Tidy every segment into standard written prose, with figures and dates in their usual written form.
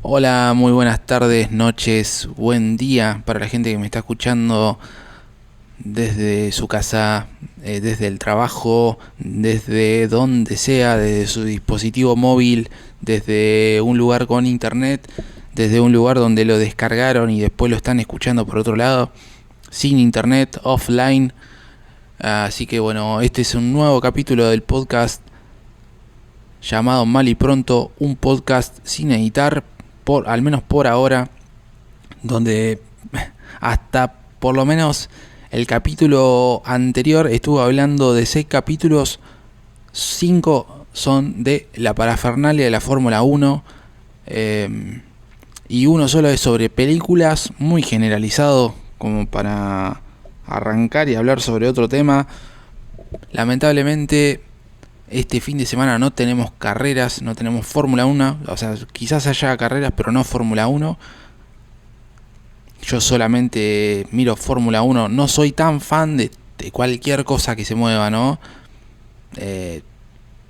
Hola, muy buenas tardes, noches, buen día para la gente que me está escuchando desde su casa, desde el trabajo, desde donde sea, desde su dispositivo móvil, desde un lugar con internet, desde un lugar donde lo descargaron y después lo están escuchando por otro lado, sin internet, offline. Así que bueno, este es un nuevo capítulo del podcast llamado Mal y Pronto, un podcast sin editar, al menos por ahora, donde hasta por lo menos el capítulo anterior estuvo hablando de 6 capítulos, 5 son de la parafernalia de la Fórmula 1, y uno solo es sobre películas, muy generalizado como para arrancar y hablar sobre otro tema. Lamentablemente este fin de semana no tenemos carreras, no tenemos Fórmula 1, o sea, quizás haya carreras pero no Fórmula 1. Yo solamente miro Fórmula 1, no soy tan fan de cualquier cosa que se mueva, ¿no? Eh,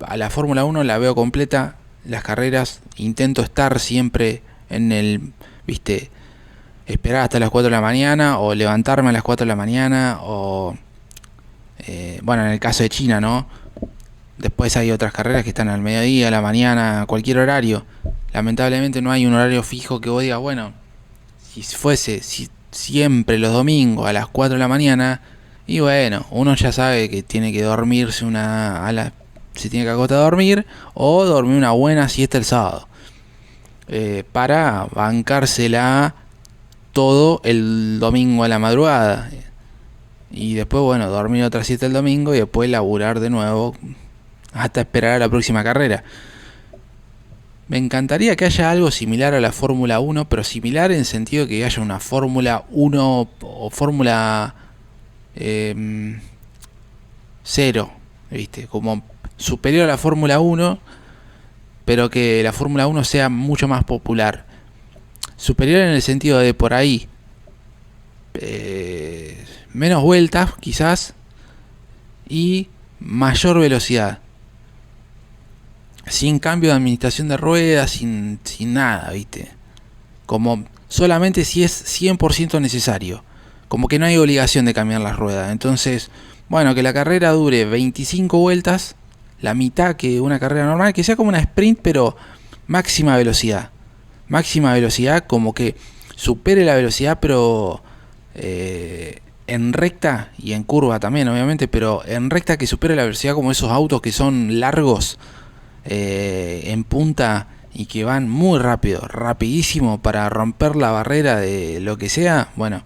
a la Fórmula 1 la veo completa, las carreras, intento estar siempre en el, viste, esperar hasta las 4 de la mañana o levantarme a las 4 de la mañana o, bueno, en el caso de China, ¿no? Después hay otras carreras que están al mediodía, a la mañana, a cualquier horario. Lamentablemente no hay un horario fijo que vos digas, bueno, si siempre los domingos a las 4 de la mañana, y bueno, uno ya sabe que tiene que dormirse se tiene que acostar a dormir o dormir una buena siesta el sábado, para bancársela todo el domingo a la madrugada. Y después, bueno, dormir otra siesta el domingo y después laburar de nuevo hasta esperar a la próxima carrera. Me encantaría que haya algo similar a la Fórmula 1, pero similar en sentido que haya una Fórmula 1 o Fórmula eh, 0, ¿viste? Como superior a la Fórmula 1, pero que la Fórmula 1 sea mucho más popular. Superior en el sentido de por ahí, menos vueltas quizás y mayor velocidad. Sin cambio de administración de ruedas, sin nada, ¿viste? Como solamente si es 100% necesario. Como que no hay obligación de cambiar las ruedas. Entonces, bueno, que la carrera dure 25 vueltas, la mitad que una carrera normal, que sea como una sprint, pero máxima velocidad. Máxima velocidad, como que supere la velocidad, pero en recta y en curva también, obviamente, pero en recta que supere la velocidad como esos autos que son largos, en punta y que van muy rápido, rapidísimo para romper la barrera de lo que sea, bueno,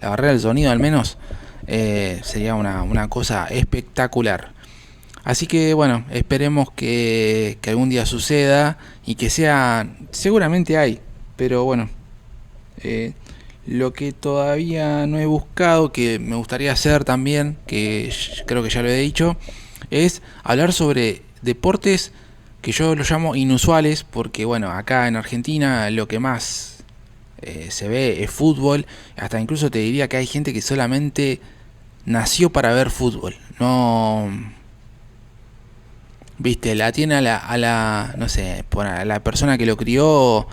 la barrera del sonido al menos, sería una cosa espectacular. Así que bueno, esperemos que algún día suceda y que sea, seguramente hay, pero bueno, eh, lo que todavía no he buscado, que me gustaría hacer también, que creo que ya lo he dicho, es hablar sobre deportes que yo los llamo inusuales, porque bueno, acá en Argentina lo que más se ve es fútbol, hasta incluso te diría que hay gente que solamente nació para ver fútbol, no, viste, la tiene no sé, a la persona que lo crió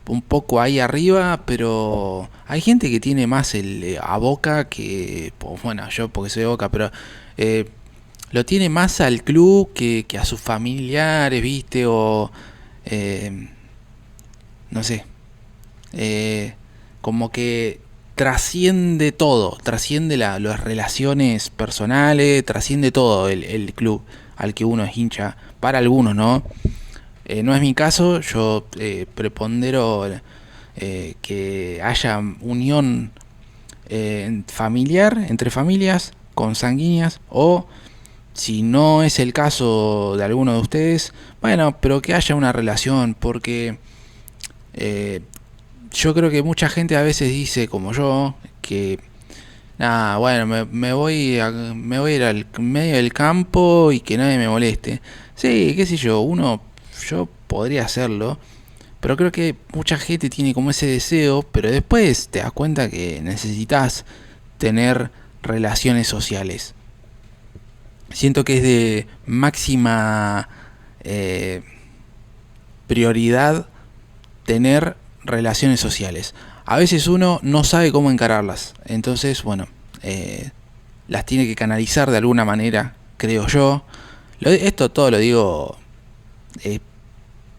un poco ahí arriba, pero hay gente que tiene más a Boca que, pues, bueno, yo porque soy de Boca, pero eh, lo tiene más al club que a sus familiares, viste, o eh, no sé, eh, como que trasciende todo, trasciende las relaciones personales, trasciende todo el club al que uno es hincha, para algunos, ¿no? No es mi caso, yo prepondero que haya unión familiar, entre familias, consanguíneas, o si no es el caso de alguno de ustedes, bueno, pero que haya una relación, porque eh, yo creo que mucha gente a veces dice, como yo, que nada, bueno, me voy a ir al medio del campo y que nadie me moleste. Sí, qué sé yo, yo podría hacerlo, pero creo que mucha gente tiene como ese deseo, pero después te das cuenta que necesitas tener relaciones sociales. Siento que es de máxima eh, prioridad tener relaciones sociales. A veces uno no sabe cómo encararlas, entonces bueno, las tiene que canalizar de alguna manera, creo yo. Esto todo lo digo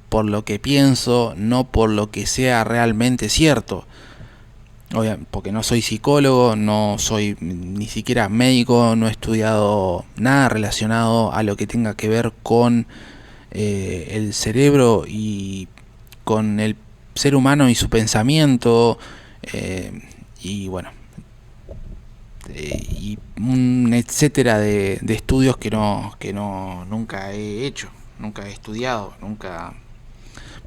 por lo que pienso, no por lo que sea realmente cierto. Porque no soy psicólogo, no soy ni siquiera médico, no he estudiado nada relacionado a lo que tenga que ver con el cerebro y con el ser humano y su pensamiento, y bueno, y un etcétera de estudios que no nunca he hecho, nunca he estudiado, nunca.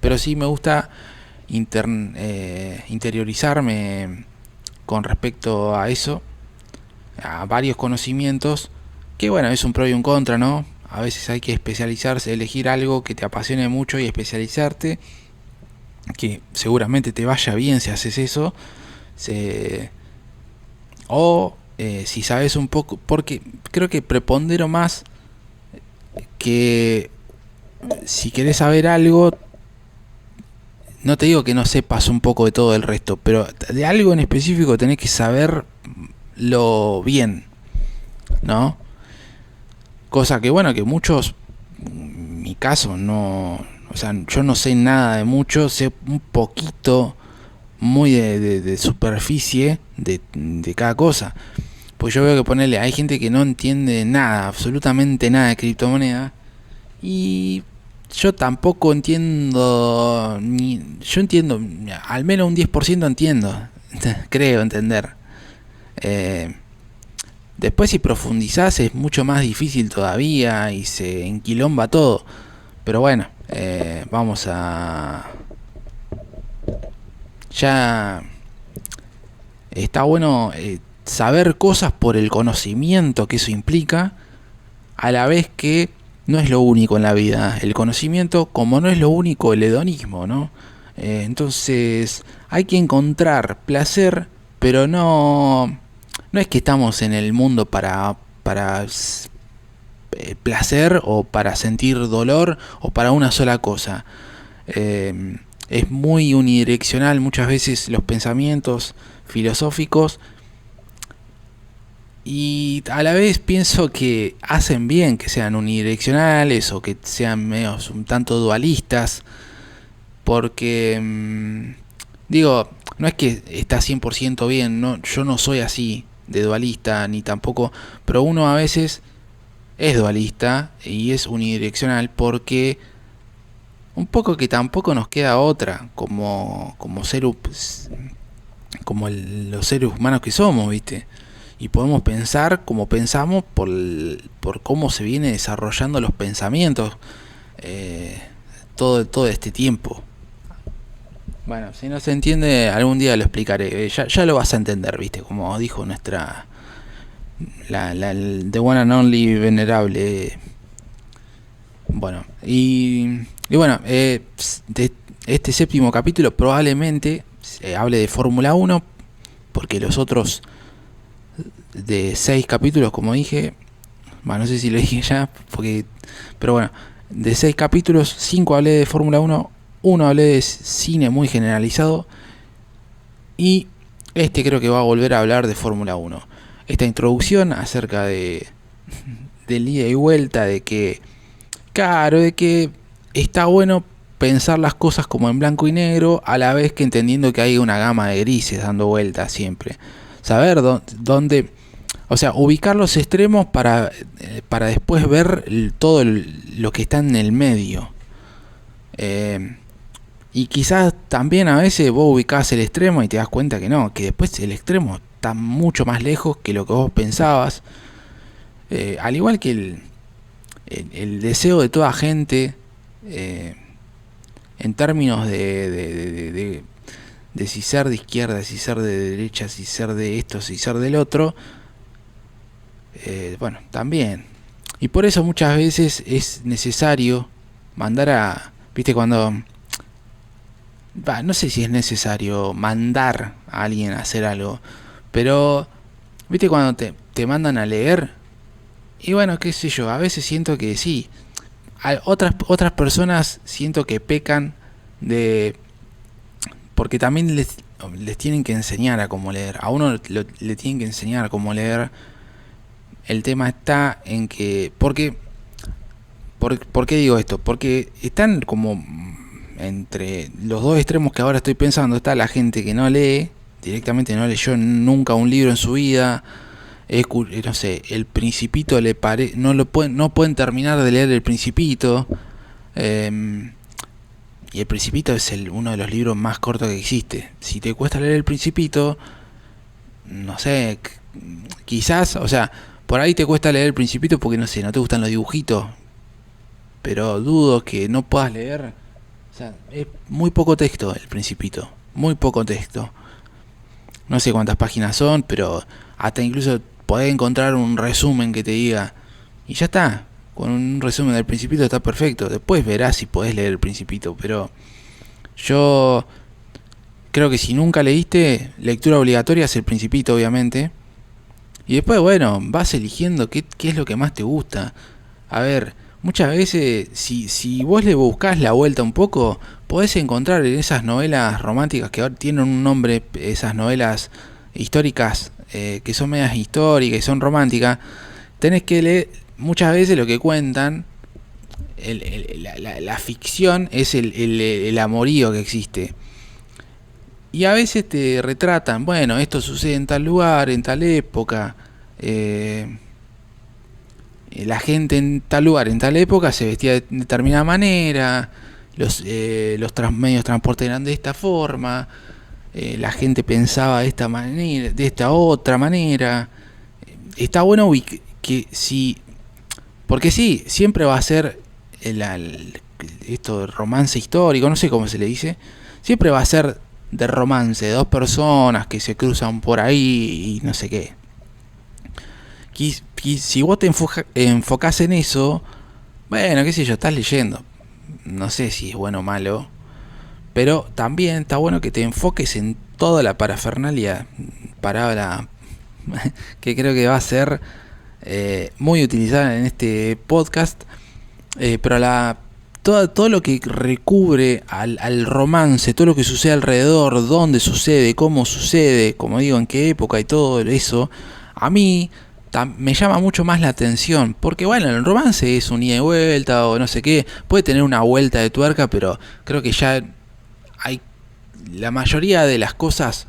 Pero sí me gusta interiorizarme con respecto a eso, a varios conocimientos, que bueno, es un pro y un contra, ¿no? A veces hay que especializarse, elegir algo que te apasione mucho y especializarte, que seguramente te vaya bien si haces eso, si sabes un poco, porque creo que prepondero más que si querés saber algo. No te digo que no sepas un poco de todo el resto, pero de algo en específico tenés que saberlo bien, ¿no? Cosa que bueno, que muchos, en mi caso, no, o sea, yo no sé nada de mucho, sé un poquito, muy de superficie de cada cosa. Pues yo veo que hay gente que no entiende nada, absolutamente nada de criptomoneda, y yo tampoco entiendo, yo entiendo, al menos un 10% entiendo, creo entender. Después si profundizás es mucho más difícil todavía y se enquilomba todo. Pero bueno, vamos a... Ya está bueno saber cosas por el conocimiento que eso implica, a la vez que no es lo único en la vida el conocimiento, como no es lo único el hedonismo, ¿no? Entonces hay que encontrar placer, pero no es que estamos en el mundo para placer o para sentir dolor o para una sola cosa. Es muy unidireccional muchas veces los pensamientos filosóficos, y a la vez pienso que hacen bien que sean unidireccionales o que sean medios un tanto dualistas, porque digo, no es que está 100% bien, no, yo no soy así de dualista ni tampoco, pero uno a veces es dualista y es unidireccional porque un poco que tampoco nos queda otra como los seres humanos que somos, ¿viste? Y podemos pensar como pensamos por cómo se viene desarrollando los pensamientos todo este tiempo. Bueno, si no se entiende, algún día lo explicaré. Ya lo vas a entender, ¿viste? Como dijo The One and Only Venerable. Bueno, y bueno, de este séptimo capítulo probablemente hable de Fórmula 1, porque los otros de 6 capítulos, como dije, bueno, no sé si lo dije ya, pero bueno, de 6 capítulos, 5 hablé de Fórmula 1, 1 hablé de cine muy generalizado, y creo que va a volver a hablar de Fórmula 1. Esta introducción acerca del ida y vuelta, de que, claro, de que está bueno pensar las cosas como en blanco y negro, a la vez que entendiendo que hay una gama de grises dando vueltas siempre. Saber dónde, o sea, ubicar los extremos para después ver todo lo que está en el medio. Y quizás también a veces vos ubicás el extremo y te das cuenta que no, que después el extremo está mucho más lejos que lo que vos pensabas. Al igual que el deseo de toda gente, en términos de si ser de izquierda, si ser de derecha, si ser de esto, si ser del otro, bueno, también. Y por eso muchas veces es necesario viste, cuando... no sé si es necesario mandar a alguien a hacer algo, pero viste cuando te mandan a leer, y bueno, qué sé yo, a veces siento que sí. Otras personas siento que pecan de porque también les tienen que enseñar a cómo leer. A uno le tienen que enseñar cómo leer. El tema está en que... ¿Por qué digo esto? Porque están como entre los dos extremos que ahora estoy pensando. Está la gente que no lee, directamente no leyó nunca un libro en su vida. No sé, El Principito no pueden terminar de leer El Principito. Y El Principito es uno de los libros más cortos que existe. Si te cuesta leer El Principito, no sé, quizás, o sea, por ahí te cuesta leer El Principito porque no sé, no te gustan los dibujitos. Pero dudo que no puedas leer. O sea, es muy poco texto El Principito, muy poco texto. No sé cuántas páginas son, pero hasta incluso podés encontrar un resumen que te diga. Y ya está, con un resumen del Principito está perfecto. Después verás si podés leer El Principito, pero yo creo que si nunca leíste, lectura obligatoria es El Principito, obviamente. Y después, bueno, vas eligiendo qué es lo que más te gusta. A ver, muchas veces, si vos le buscás la vuelta un poco, podés encontrar en esas novelas románticas que ahora tienen un nombre, esas novelas históricas, que son medias históricas y son románticas, tenés que leer muchas veces lo que cuentan. La ficción es el amorío que existe. Y a veces te retratan, bueno, esto sucede en tal lugar, en tal época. La gente en tal lugar, en tal época, se vestía de determinada manera. Los medios de transporte eran de esta forma. La gente pensaba de esta manera, de esta otra manera. Está bueno que si... Porque sí, siempre va a ser esto de romance histórico, no sé cómo se le dice. Siempre va a ser de romance, de dos personas que se cruzan por ahí y no sé qué. Si vos te enfocás en eso, bueno, qué sé yo, estás leyendo. No sé si es bueno o malo, pero también está bueno que te enfoques en toda la parafernalia, palabra que creo que va a ser muy utilizada en este podcast, pero todo lo que recubre al romance, todo lo que sucede alrededor, dónde sucede, cómo sucede, como digo, en qué época y todo eso, a mí me llama mucho más la atención, porque bueno, el romance es un ida y vuelta o no sé qué, puede tener una vuelta de tuerca, pero creo que ya hay la mayoría de las cosas,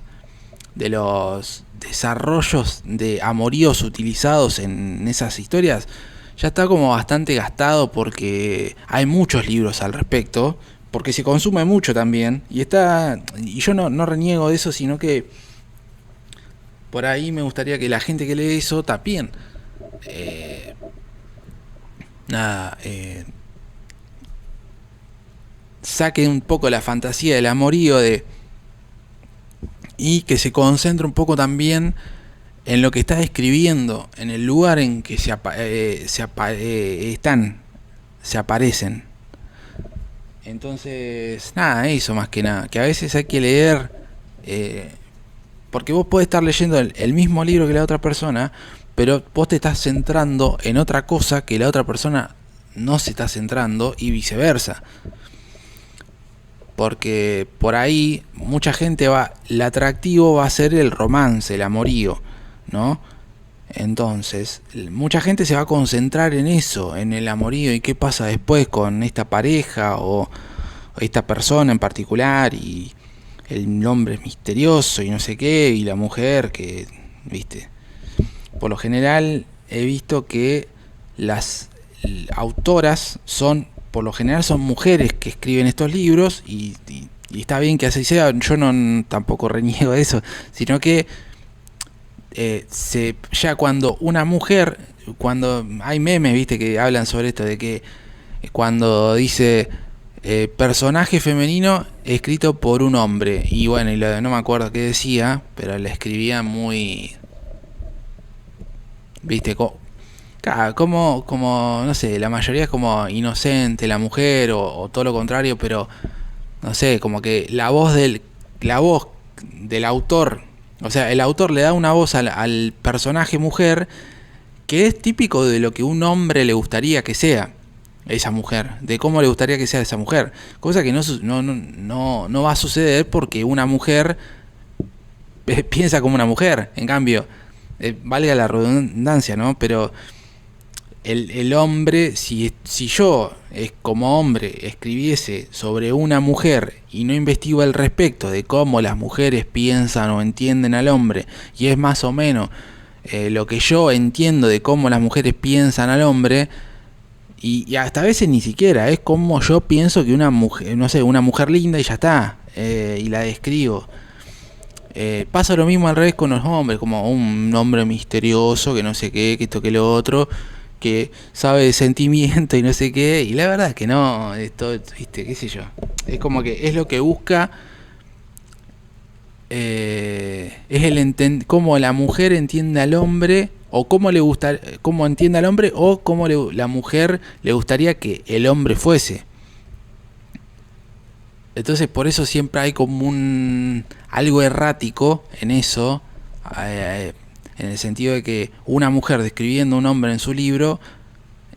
de los desarrollos de amoríos utilizados en esas historias, ya está como bastante gastado porque hay muchos libros al respecto, porque se consume mucho también, y yo no reniego de eso, sino que por ahí me gustaría que la gente que lee eso también saque un poco la fantasía del amorío y que se concentre un poco también en lo que está escribiendo, en el lugar en que se aparecen. Entonces, nada, eso más que nada, que a veces hay que leer, porque vos podés estar leyendo el mismo libro que la otra persona, pero vos te estás centrando en otra cosa que la otra persona no se está centrando, y viceversa. Porque por ahí mucha gente el atractivo va a ser el romance, el amorío, ¿no? Entonces, mucha gente se va a concentrar en eso, en el amorío y qué pasa después con esta pareja o esta persona en particular, y el hombre es misterioso y no sé qué, y la mujer que, viste. Por lo general he visto que las autoras por lo general son mujeres que escriben estos libros, y está bien que así sea. Yo tampoco reniego de eso, sino que ya cuando una mujer, cuando hay memes, viste, que hablan sobre esto, de que cuando dice personaje femenino escrito por un hombre, y bueno, no me acuerdo qué decía, pero la escribía muy, viste, como no sé, la mayoría es como inocente la mujer, o todo lo contrario, pero no sé, como que la voz del autor, o sea, el autor le da una voz al personaje mujer que es típico de lo que un hombre le gustaría que sea. esa mujer, de cómo le gustaría que sea esa mujer, cosa que no va a suceder porque una mujer piensa como una mujer, en cambio, valga la redundancia, ¿no? Pero el hombre, si yo como hombre escribiese sobre una mujer y no investigo al respecto de cómo las mujeres piensan o entienden al hombre, y es más o menos lo que yo entiendo de cómo las mujeres piensan al hombre, y hasta a veces ni siquiera, es como yo pienso que una mujer, no sé, una mujer linda y ya está, y la describo. Pasa lo mismo al revés con los hombres, como un hombre misterioso, que no sé qué, que esto que lo otro, que sabe de sentimiento y no sé qué, y la verdad es que no, esto, viste, qué sé yo. Es como que es lo que busca, es cómo la mujer entiende al hombre, o cómo le gusta, cómo entiende al hombre, o cómo la mujer le gustaría que el hombre fuese. Entonces por eso siempre hay como un algo errático en eso, eh, en el sentido de que una mujer describiendo a un hombre en su libro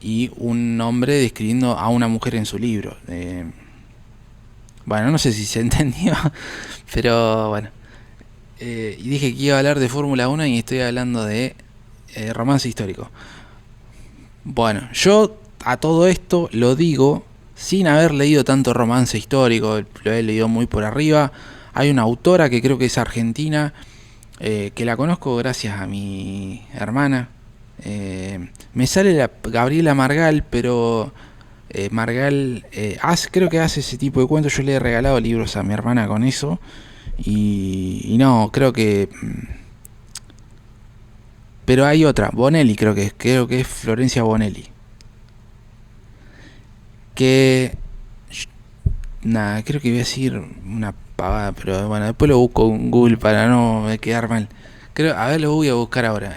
y un hombre describiendo a una mujer en su libro. Bueno, no sé si se entendió, pero bueno. Y dije que iba a hablar de Fórmula 1 y estoy hablando de romance histórico. Bueno, yo a todo esto lo digo sin haber leído tanto romance histórico, lo he leído muy por arriba. Hay una autora que creo que es argentina, que la conozco gracias a mi hermana. Me sale Gabriela Margal, pero Margal creo que hace ese tipo de cuentos. Yo le he regalado libros a mi hermana con eso. Y no, creo que... Pero hay otra, Bonelli creo que es Florencia Bonelli. Que nada, creo que voy a decir una pavada, pero bueno, después lo busco en Google para no quedar mal. Creo, a ver, lo voy a buscar ahora.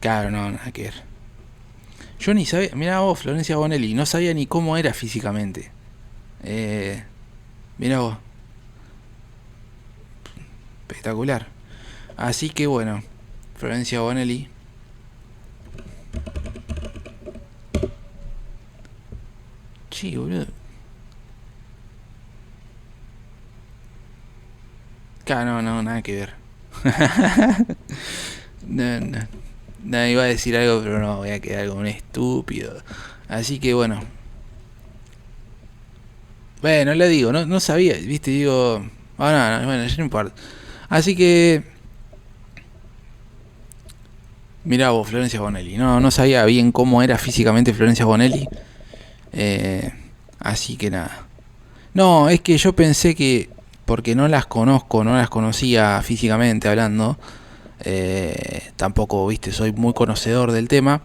Claro, no, nada que ver. Yo ni sabía, mirá vos, Florencia Bonelli, no sabía ni cómo era físicamente. Eh, Mirá vos, espectacular. Así que bueno, Florencia Bonelli. Sí, boludo. Claro, no, nada que ver. No, no. No, iba a decir algo, pero no, voy a quedar como un estúpido. Así que bueno. Bueno, le digo, no sabía, viste, digo. Bueno, ya no importa. Así que. Mirá vos, Florencia Bonelli. No sabía bien cómo era físicamente Florencia Bonelli. Eh, Así que nada. No, es que yo pensé que. Porque no las conozco, no las conocía físicamente hablando. Tampoco, viste, soy muy conocedor del tema.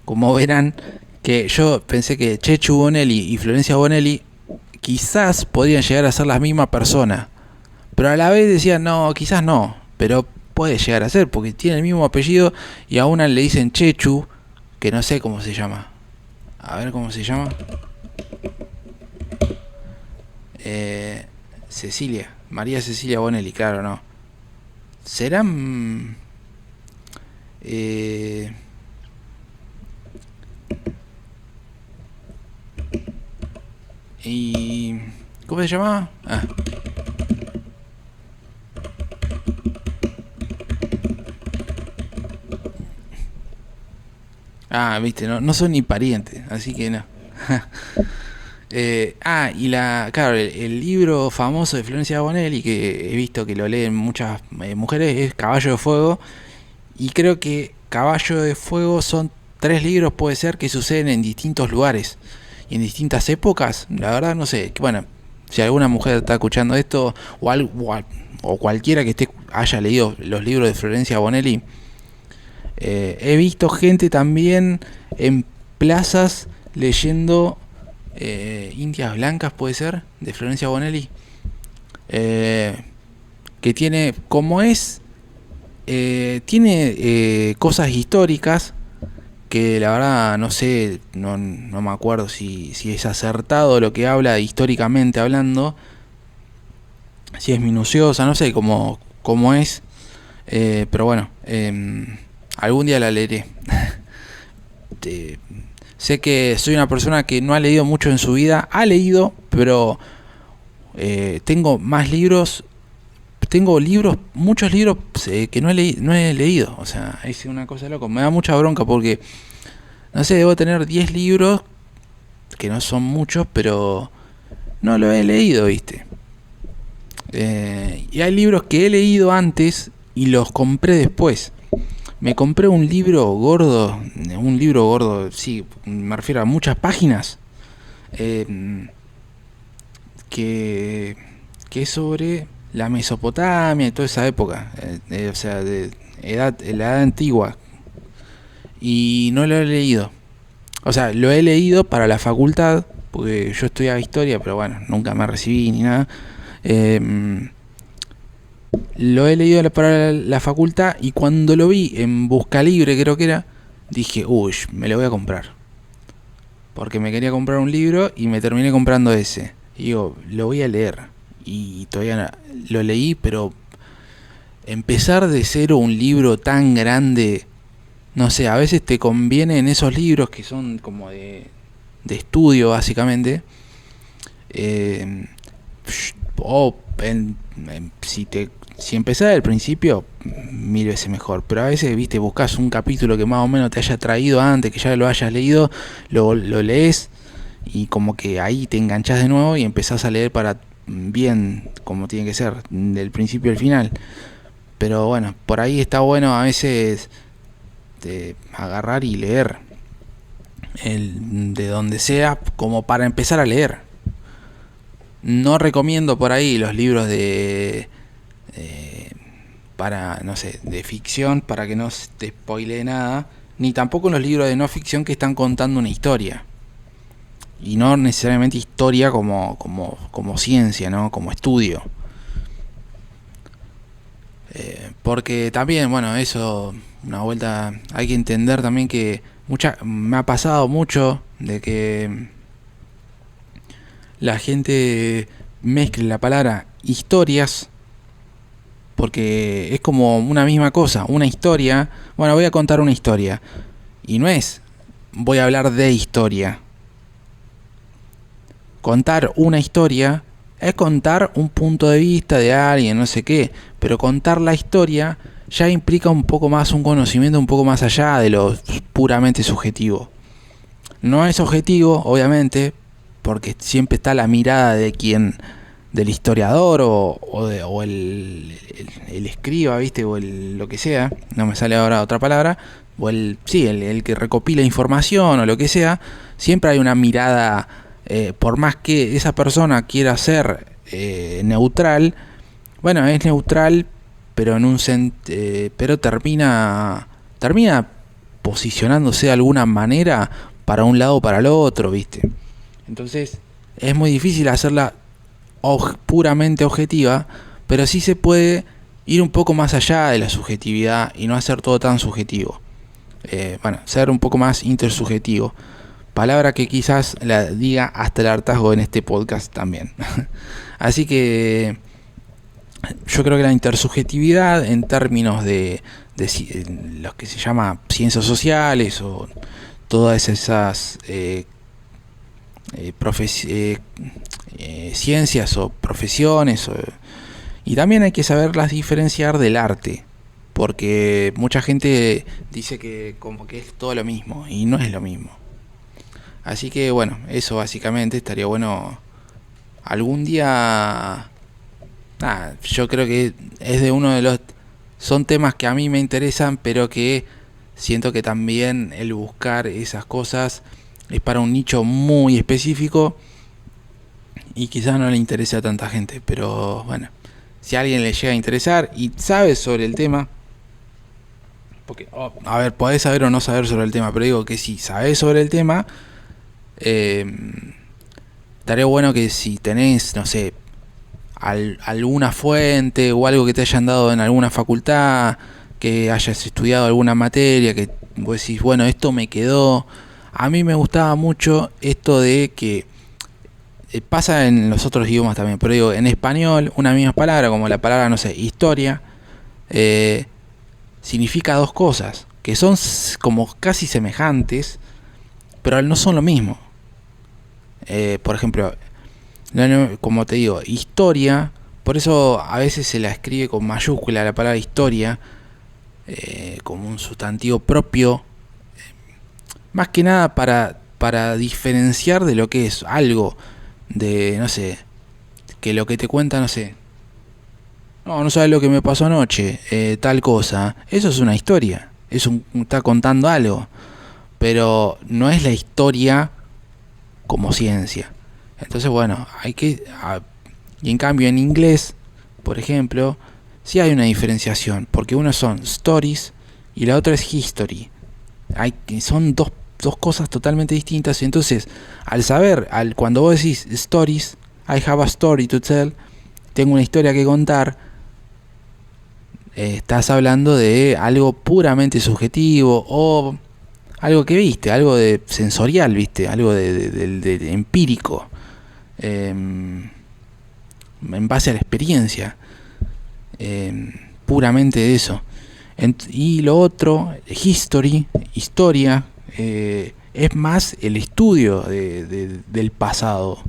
Como verán, que yo pensé que Chechu Bonelli y Florencia Bonelli quizás podrían llegar a ser la misma persona. Pero a la vez decían, no, quizás no. Pero puede llegar a ser, porque tiene el mismo apellido y a una le dicen Chechu, que no sé cómo se llama. A ver cómo se llama. Cecilia. María Cecilia Bonelli, claro, no. ¿Serán... Eh, y... ¿Cómo se llamaba? Viste, no son ni parientes, así que no. Y claro, el libro famoso de Florencia Bonelli, que he visto que lo leen muchas mujeres, es Caballo de Fuego. Y creo que Caballo de Fuego son 3 libros, puede ser, que suceden en distintos lugares y en distintas épocas. La verdad no sé. Bueno, si alguna mujer está escuchando esto o cualquiera que haya leído los libros de Florencia Bonelli, he visto gente también en plazas leyendo Indias Blancas, puede ser, de Florencia Bonelli, que tiene, como es, tiene cosas históricas que la verdad no sé, no me acuerdo si es acertado lo que habla históricamente hablando, si es minuciosa, no sé cómo es, pero bueno, algún día la leeré. Sé que soy una persona que no ha leído mucho en su vida. Ha leído, pero tengo más libros. Tengo libros, muchos libros que no he leído. O sea, es una cosa de loco. Me da mucha bronca porque, no sé, debo tener 10 libros, que no son muchos, pero no lo he leído, ¿viste? Y hay libros que he leído antes y los compré después. Me compré un libro gordo, sí, me refiero a muchas páginas, eh, que, que es sobre la Mesopotamia y toda esa época, o sea, de la edad antigua, y no lo he leído. O sea, lo he leído para la facultad, porque yo estudiaba historia, pero bueno, nunca me recibí ni nada. Eh, lo he leído para la facultad y cuando lo vi en Buscalibre, creo que era, dije, uy, me lo voy a comprar. Porque me quería comprar un libro y me terminé comprando ese. Y digo, lo voy a leer. Y todavía no, lo leí, pero empezar de cero un libro tan grande, no sé, a veces te conviene en esos libros que son como de estudio, básicamente. Eh, o si empezás del principio, 1000 veces mejor. Pero a veces, viste, buscas un capítulo que más o menos te haya traído antes, que ya lo hayas leído, lo lees y como que ahí te enganchás de nuevo y empezás a leer para bien, como tiene que ser, del principio al final. Pero bueno, por ahí está bueno a veces agarrar y leer de donde sea, como para empezar a leer. No recomiendo por ahí los libros para, no sé, de ficción, para que no te spoilee nada, ni tampoco los libros de no ficción que están contando una historia. Y no necesariamente historia como ciencia, ¿no? Como estudio. Porque también, bueno, eso, una vuelta, hay que entender también que me ha pasado mucho de que la gente mezcle la palabra historias, porque es como una misma cosa, una historia. Bueno, voy a contar una historia y no es voy a hablar de historia. Contar una historia es contar un punto de vista de alguien, no sé qué, pero contar la historia ya implica un poco más, un conocimiento un poco más allá de lo puramente subjetivo. No es objetivo, obviamente, porque siempre está la mirada de quien, del historiador o el escriba, ¿viste? O lo que sea, no me sale ahora otra palabra, o el que recopila información o lo que sea. Siempre hay una mirada, por más que esa persona quiera ser neutral, bueno, es neutral, pero pero termina posicionándose de alguna manera para un lado o para el otro, ¿viste? Entonces es muy difícil hacerla puramente objetiva, pero sí se puede ir un poco más allá de la subjetividad y no hacer todo tan subjetivo. Bueno, ser un poco más intersubjetivo. Palabra que quizás la diga hasta el hartazgo en este podcast también. Así que yo creo que la intersubjetividad en términos de los que se llama ciencias sociales o todas esas ciencias o profesiones y también hay que saberlas diferenciar del arte, porque mucha gente dice que como que es todo lo mismo y no es lo mismo. Así que bueno, eso básicamente estaría bueno algún día. Yo creo que es de uno de los son temas que a mí me interesan, pero que siento que también el buscar esas cosas es para un nicho muy específico y quizás no le interese a tanta gente, pero bueno, si a alguien le llega a interesar y sabe sobre el tema, porque a ver, podés saber o no saber sobre el tema, pero digo que si sabés sobre el tema, estaría bueno que si tenés, no sé, alguna fuente o algo que te hayan dado en alguna facultad, que hayas estudiado alguna materia, que vos decís, bueno, esto me quedó. A mí me gustaba mucho esto de que pasa en los otros idiomas también, pero digo, en español una misma palabra, como la palabra, no sé, historia, significa dos cosas, que son como casi semejantes, pero no son lo mismo. Por ejemplo, como te digo, historia, por eso a veces se la escribe con mayúscula la palabra historia, como un sustantivo propio, más que nada para diferenciar de lo que es algo, de, no sé, que lo que te cuenta, no sé, no sabes lo que me pasó anoche, tal cosa, eso es una historia, está contando algo, pero no es la historia como ciencia. Entonces, bueno, y en cambio en inglés, por ejemplo, sí hay una diferenciación, porque uno son stories y la otra es history. Son dos cosas totalmente distintas. Entonces, cuando vos decís stories, I have a story to tell, tengo una historia que contar, estás hablando de algo puramente subjetivo o algo que viste, algo de sensorial, viste, algo de empírico, en base a la experiencia, puramente de eso. Y lo otro, historia, es más el estudio del pasado.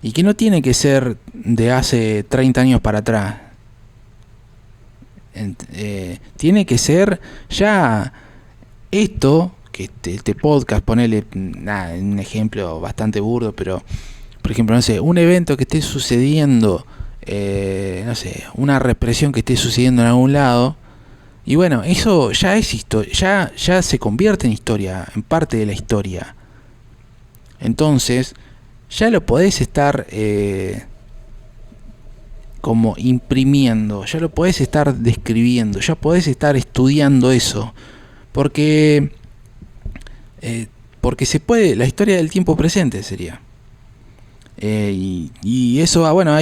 Y que no tiene que ser de hace 30 años para atrás. Tiene que ser ya esto, que este podcast, ponele un ejemplo bastante burdo, pero por ejemplo, no sé, un evento que esté sucediendo, no sé, una represión que esté sucediendo en algún lado. Y bueno, eso ya es historia, ya se convierte en historia, en parte de la historia. Entonces, ya lo podés estar como imprimiendo, ya lo podés estar describiendo, ya podés estar estudiando eso. Porque porque se puede, la historia del tiempo presente sería. Y eso, bueno,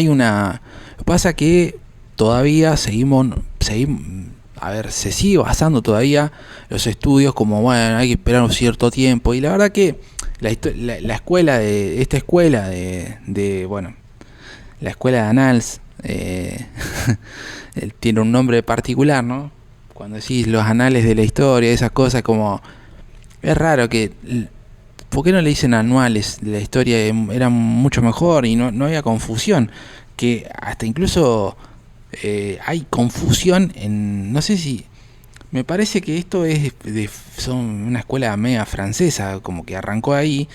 pasa que todavía a ver, se sigue basando todavía los estudios como, bueno, hay que esperar un cierto tiempo. Y la verdad que la escuela esta escuela bueno, la escuela de Annals, tiene un nombre particular, ¿no? Cuando decís los anales de la historia, esas cosas, como es raro que, ¿por qué no le dicen anuales de la historia? Era mucho mejor y no había confusión, que hasta incluso hay confusión no sé si, me parece que esto son una escuela media francesa, como que arrancó ahí,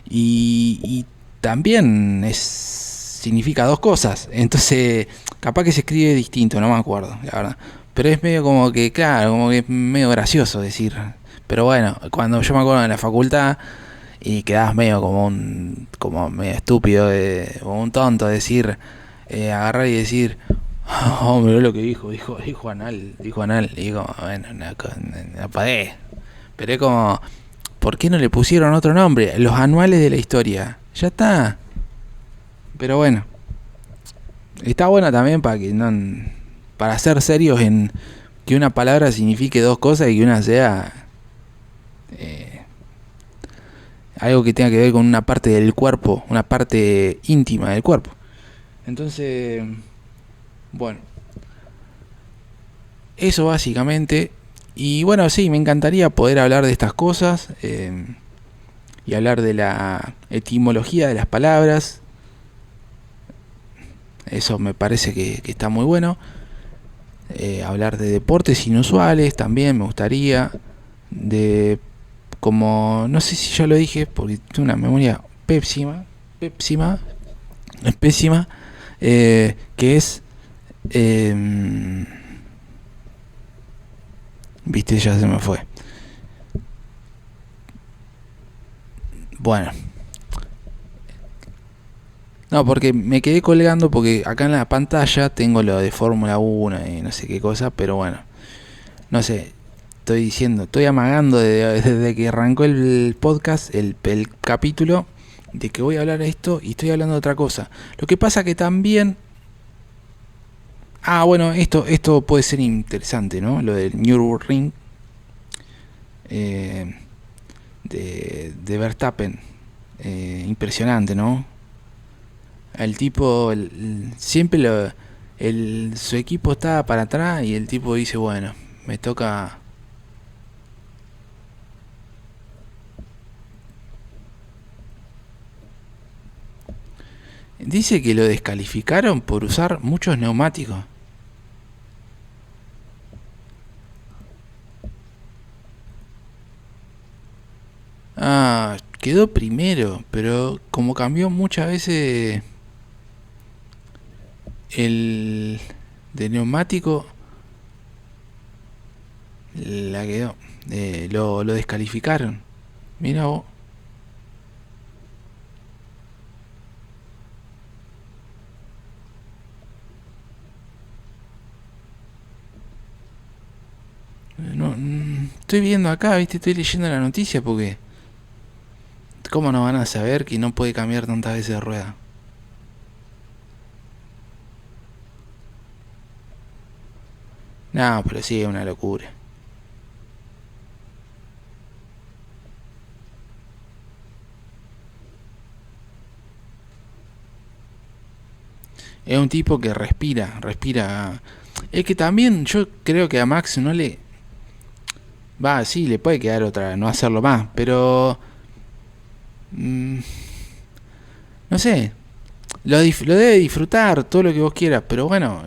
y también significa dos cosas, entonces capaz que se escribe distinto, no me acuerdo, la verdad, pero es medio como que, claro, como que es medio gracioso decir, pero bueno, cuando yo me acuerdo en la facultad, y quedabas medio como medio estúpido, o un tonto, decir, agarrar y decir, oh, mirá lo que dijo anal, y digo, bueno, no podés, pero es como, ¿por qué no le pusieron otro nombre? Los anuales de la historia, ya está. Pero bueno, está bueno también para ser serios en que una palabra signifique dos cosas y que una sea algo que tenga que ver con una parte del cuerpo, una parte íntima del cuerpo. Entonces, bueno, eso básicamente. Y bueno, sí, me encantaría poder hablar de estas cosas, y hablar de la etimología de las palabras. Eso me parece que está muy bueno. Hablar de deportes inusuales también me gustaría. Como, no sé si ya lo dije, porque tengo una memoria pésima, que es, viste, ya se me fue. Bueno, no, porque me quedé colgando porque acá en la pantalla tengo lo de Fórmula 1 y no sé qué cosa, pero bueno, no sé, estoy amagando desde que arrancó el podcast, el capítulo, de que voy a hablar de esto y estoy hablando de otra cosa. Lo que pasa que también, bueno, esto puede ser interesante, ¿no? Lo del Nürburgring, de Verstappen, impresionante, ¿no? El tipo, siempre su equipo estaba para atrás y el tipo dice, bueno, me toca Dice que lo descalificaron por usar muchos neumáticos. Ah, quedó primero, pero como cambió muchas veces el de neumático, la quedó. Lo descalificaron. Mira vos. No, estoy viendo acá, viste, estoy leyendo la noticia porque ¿cómo no van a saber que no puede cambiar tantas veces de rueda? No, pero sí, es una locura. Es un tipo que respira. Es que también yo creo que a Max no le... Va, sí, le puede quedar otra, no hacerlo más, pero... mm, no sé, lo debe disfrutar, todo lo que vos quieras, pero bueno,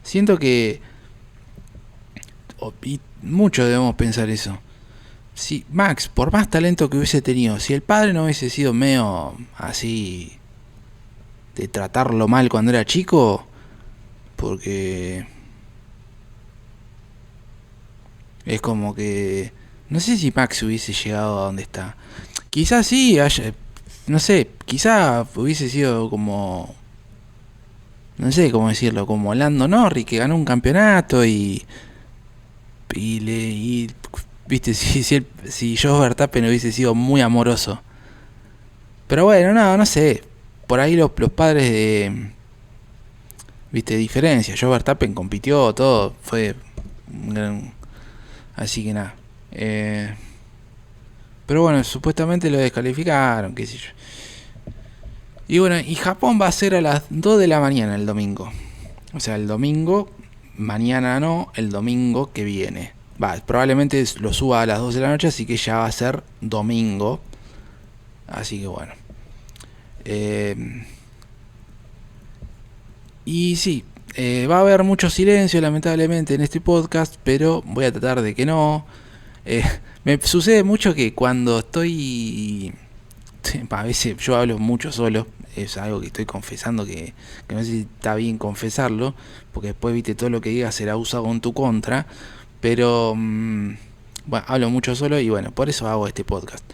siento que... y muchos debemos pensar eso. Si Max, por más talento que hubiese tenido, si el padre no hubiese sido medio así de tratarlo mal cuando era chico, porque es como que no sé si Max hubiese llegado a donde está. Quizás sí, no sé, quizás hubiese sido como, no sé cómo decirlo, como Lando Norris que ganó un campeonato y viste si Jos Verstappen hubiese sido muy amoroso. Pero bueno, no sé. Por ahí los padres de, viste, diferencia. Jos Verstappen compitió, todo, fue un gran... Así que nada. Pero bueno, supuestamente lo descalificaron, qué sé yo. Y bueno, y Japón va a ser a las 2 de la mañana el domingo. O sea, el domingo, mañana no, el domingo que viene. Va, probablemente lo suba a las 2 de la noche, así que ya va a ser domingo. Así que bueno. Eh, y sí, va a haber mucho silencio lamentablemente en este podcast, pero voy a tratar de que no. Me sucede mucho que cuando estoy... A veces yo hablo mucho solo, es algo que estoy confesando que no sé si está bien confesarlo, porque después viste todo lo que digas será usado en tu contra, pero bueno, hablo mucho solo y bueno, por eso hago este podcast.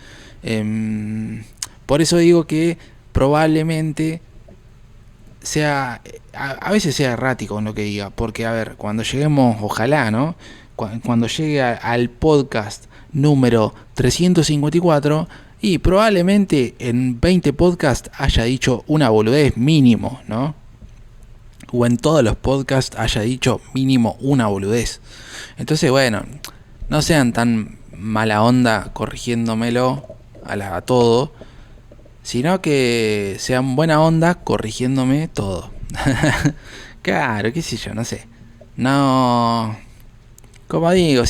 Por eso digo que probablemente sea, a veces sea errático en lo que diga, porque a ver, cuando lleguemos, ojalá, ¿no? Cuando llegue al podcast número 354 y probablemente en 20 podcasts haya dicho una boludez mínimo, ¿no? O en todos los podcasts haya dicho mínimo una boludez. Entonces, bueno, no sean tan mala onda corrigiéndomelo a todo, sino que sean buena onda corrigiéndome todo. Claro, qué sé yo, no sé. No, como digo,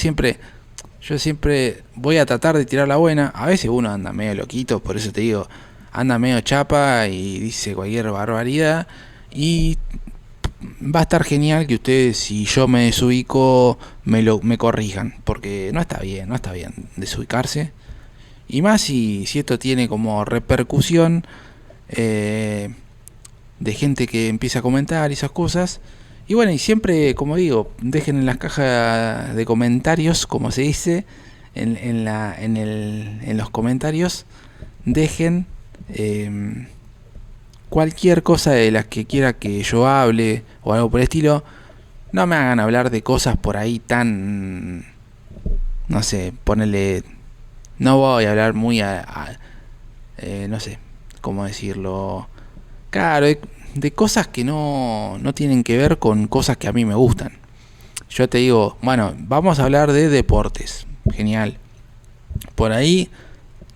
yo siempre voy a tratar de tirar la buena. A veces uno anda medio loquito, por eso te digo, anda medio chapa y dice cualquier barbaridad. Y va a estar genial que ustedes, si yo me desubico, me corrijan. Porque no está bien desubicarse. Y más si esto tiene como repercusión de gente que empieza a comentar esas cosas. Y bueno, y siempre, como digo, dejen en las cajas de comentarios, como se dice, en los comentarios, dejen cualquier cosa de las que quiera que yo hable o algo por el estilo. No me hagan hablar de cosas por ahí tan, no sé, ponerle... No voy a hablar muy no sé, cómo decirlo. Claro, de cosas que no tienen que ver con cosas que a mí me gustan. Yo te digo, bueno, vamos a hablar de deportes. Genial. Por ahí,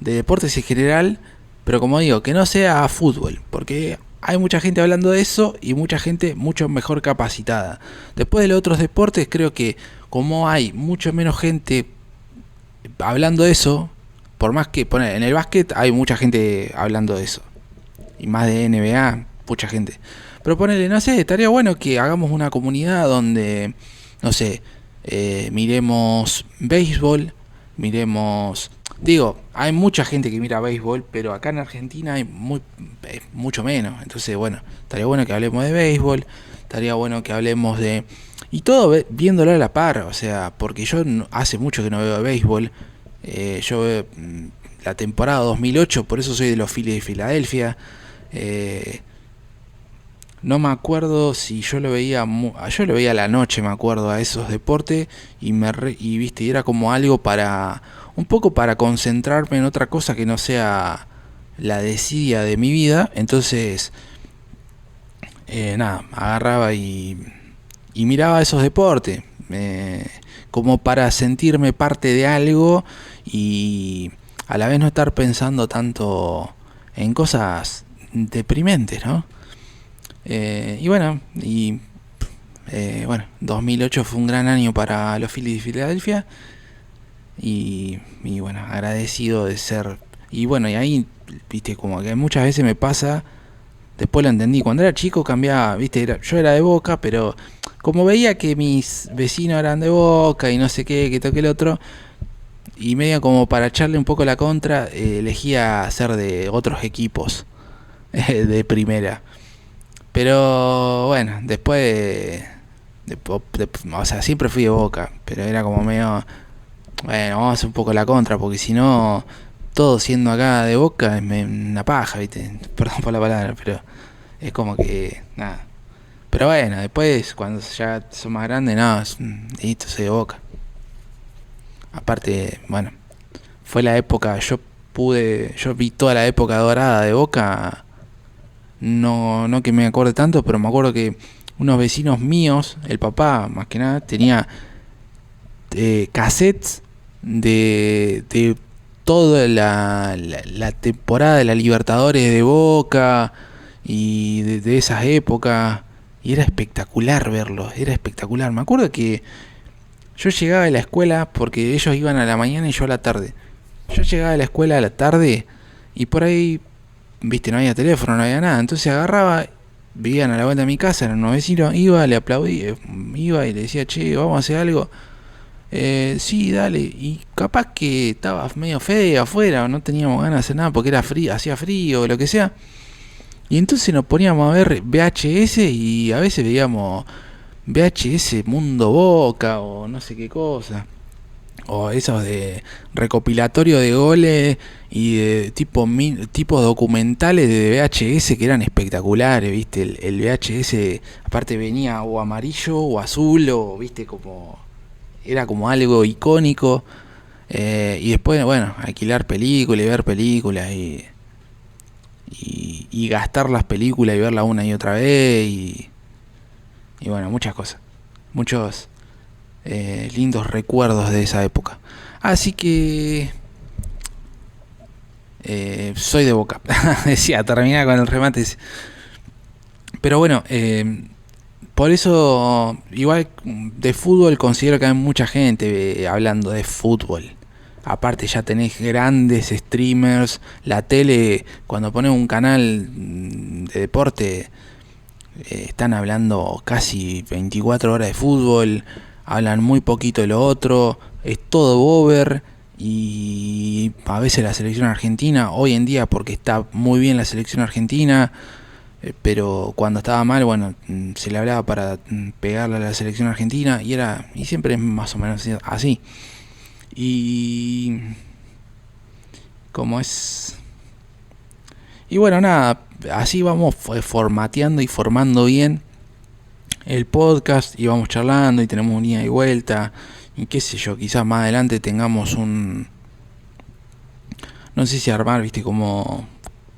de deportes en general, pero como digo, que no sea fútbol, porque hay mucha gente hablando de eso y mucha gente mucho mejor capacitada. Después de los otros deportes, creo que como hay mucho menos gente hablando de eso, por más que poner en el básquet hay mucha gente hablando de eso, y más de NBA. mucha gente. Pero ponele, no sé, estaría bueno que hagamos una comunidad donde, no sé, miremos béisbol, miremos... Digo, hay mucha gente que mira béisbol, pero acá en Argentina hay mucho menos. Entonces, bueno, estaría bueno que hablemos de béisbol, estaría bueno que hablemos de... Y todo viéndolo a la par, o sea, porque yo hace mucho que no veo béisbol. Yo veo la temporada 2008, por eso soy de los Phillies de Filadelfia. Eh, no me acuerdo si yo lo veía, yo lo veía a la noche, me acuerdo, a esos deportes y viste, y era como algo para un poco para concentrarme en otra cosa que no sea la desidia de mi vida. Entonces, nada, agarraba y miraba esos deportes como para sentirme parte de algo y a la vez no estar pensando tanto en cosas deprimentes, ¿no? Y bueno, 2008 fue un gran año para los Phillies de Filadelfia y bueno, agradecido de ser. Y bueno, y ahí, viste, como que muchas veces me pasa, después lo entendí, cuando era chico cambiaba, viste, yo era de Boca, pero como veía que mis vecinos eran de Boca y no sé qué, que toque el otro, y medio como para echarle un poco la contra, elegía ser de otros equipos de primera. Pero bueno, después o sea, siempre fui de Boca, pero era como medio, bueno, vamos a hacer un poco la contra, porque si no, todo siendo acá de Boca es una paja, ¿viste? Perdón por la palabra, pero es como que, nada. Pero bueno, después, cuando ya son más grandes, nada, listo, soy de Boca. Aparte, bueno, fue la época, yo vi toda la época dorada de Boca. No que me acuerde tanto, pero me acuerdo que unos vecinos míos, el papá más que nada, tenía cassettes de toda la temporada de la Libertadores de Boca y de esas épocas. Y era espectacular verlos, era espectacular. Me acuerdo que yo llegaba de la escuela porque ellos iban a la mañana y yo a la tarde. Yo llegaba de la escuela a la tarde y por ahí, viste, no había teléfono, no había nada. Entonces agarraba, vivían a la vuelta de mi casa, eran unos vecinos, iba, le aplaudí, iba y le decía, che, vamos a hacer algo. Sí, dale. Y capaz que estaba medio feo afuera, o no teníamos ganas de hacer nada porque era frío, hacía frío o lo que sea. Y entonces nos poníamos a ver VHS y a veces veíamos VHS Mundo Boca o no sé qué cosa. O esos de recopilatorio de goles y de tipo documentales de VHS que eran espectaculares, viste, el VHS aparte venía o amarillo o azul o viste como era como algo icónico. Y después bueno, alquilar películas y ver películas y gastar las películas y verla una y otra vez y bueno, muchas cosas, muchos lindos recuerdos de esa época. Así que soy de Boca. Decía, terminaba con el remate. Pero bueno, por eso, igual de fútbol, considero que hay mucha gente hablando de fútbol. Aparte ya tenés grandes streamers, la tele, cuando pones un canal de deporte, están hablando casi 24 horas de fútbol, hablan muy poquito de lo otro, es todo over y a veces la selección argentina, hoy en día porque está muy bien la selección argentina, pero cuando estaba mal, bueno, se le hablaba para pegarle a la selección argentina y siempre es más o menos así. Y como es... Y bueno, nada, así vamos formateando y formando bien el podcast y vamos charlando y tenemos un ida y vuelta y qué sé yo, quizás más adelante tengamos no sé si armar, viste, como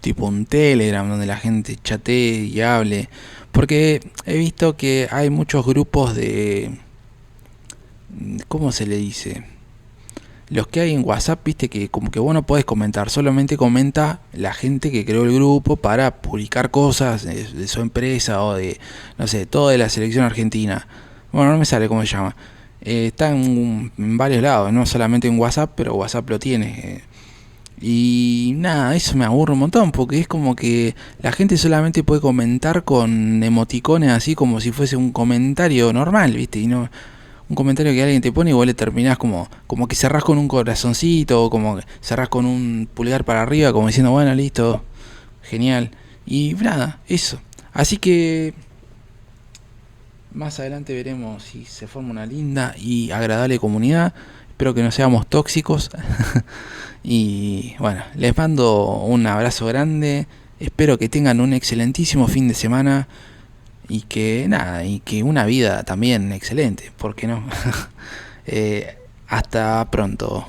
tipo un Telegram donde la gente chatee y hable, porque he visto que hay muchos grupos de, ¿cómo se le dice? Los que hay en WhatsApp, viste, que como que vos no podés comentar, solamente comenta la gente que creó el grupo para publicar cosas de su empresa o de, no sé, todo de la selección argentina. Bueno, no me sale cómo se llama. Está en varios lados, no solamente en WhatsApp, pero WhatsApp lo tiene. Y nada, eso me aburre un montón, porque es como que la gente solamente puede comentar con emoticones así como si fuese un comentario normal, ¿viste? Y no un comentario que alguien te pone y vos le terminás como que cerrás con un corazoncito, o como que cerrás con un pulgar para arriba, como diciendo, bueno, listo, genial. Y nada, eso. Así que más adelante veremos si se forma una linda y agradable comunidad. Espero que no seamos tóxicos. Y bueno, les mando un abrazo grande. Espero que tengan un excelentísimo fin de semana. Y que nada, y que una vida también excelente. ¿Por qué no? Hasta pronto.